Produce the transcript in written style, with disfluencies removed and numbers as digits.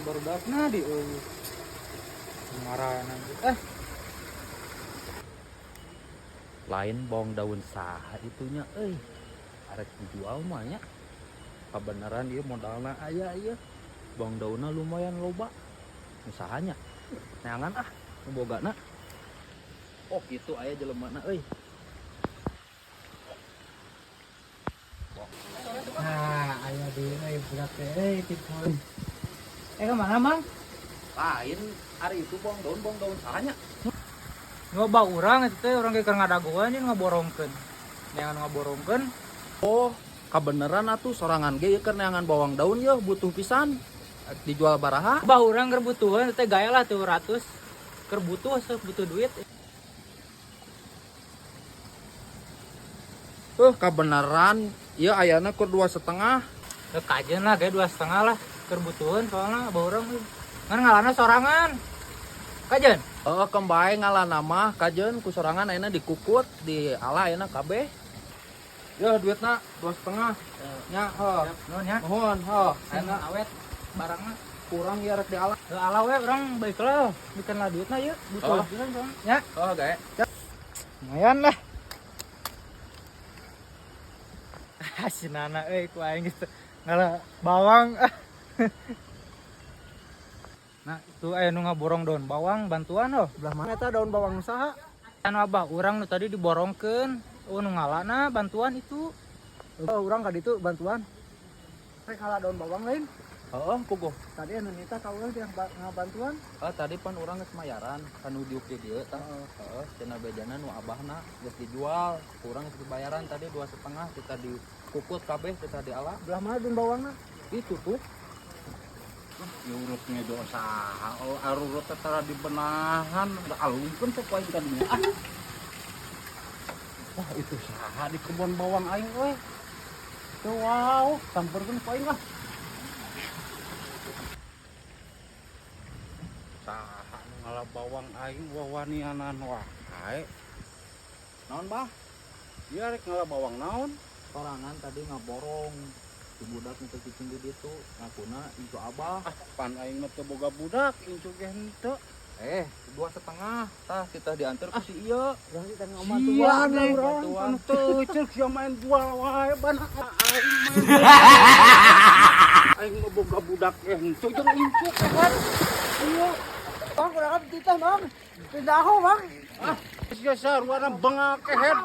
barudakna di marah nanti lain bawang daun saha itunya arek dijual mah nya kebenaran dia modalna aya ieu bawang daunna lumayan loba usahanya neangan membogana oh gitu aya jelemana nah aya di budak teh tipun kemana mang lain hari itu bawang daun sahanya nyoba urang itu teh urang keur ngadagoan ini ngaborongkeun neangan ngaborongkeun oh kebenaran atuh sorangan ge keur neangan bawang daun ya butuh pisan dijual baraha bah urang keur butuhan teh gaya lah 200 keur butuh duit kebenaran ieu ayana keur 2,5 kajeun lah gaya 2,5 lah keur butuhan soalna bah urang kan ngalana sorangan kajeun kembae ngalana mah kajeun ku sorangan ayeuna dikukut di ala ayeuna kabeh ya duitna 2,5 nya nuhun nya mohon ayeuna awet barangna kurang ya rek di ala ala we urang baiklah bikin lah duitna ieu butuh pisan nya gae lumayan lah sinana ku aing gitu ngala bawang nah itu aya nu ngaborong daun bawang bantuan belah mana eta daun bawang saha anu abah urang nu tadi diborongkeun nu ngalana bantuan itu urang ka ditu bantuan rek ngala daun bawang lain puguh tadi anu nita ka urang yang ngabantuan tadi pan urang geus mayaran kanu diuk di dieu tah cenah bejana nu abahna geus dijual urang geus dibayaran tadi 2,5 kita dikukut kabeh kita diala belah mana daun bawangna itu tuh urutnya dosa arurut tara dibenahan alungkeun teh poin kadinya wah itu saha di kebun bawang aing euy tuh wow sampeurkeun poin lah saha nu ngala bawang aing wawanianan wah kae naon bah ieu rek ngala bawang naon sorangan tadi ngaborong si budak nu teh cicing di ditu ngakuna incu abah pan aing mah teu boga budak incu ge henteu 2,5 tah kita diantar ke si ieu urang kita iya nih urang teu ceuk sia main jual wae bana aing aing mah boga budak ge henteu jeung incu kan iya bang urang titah bang pindah bang sia saruana bengak kehet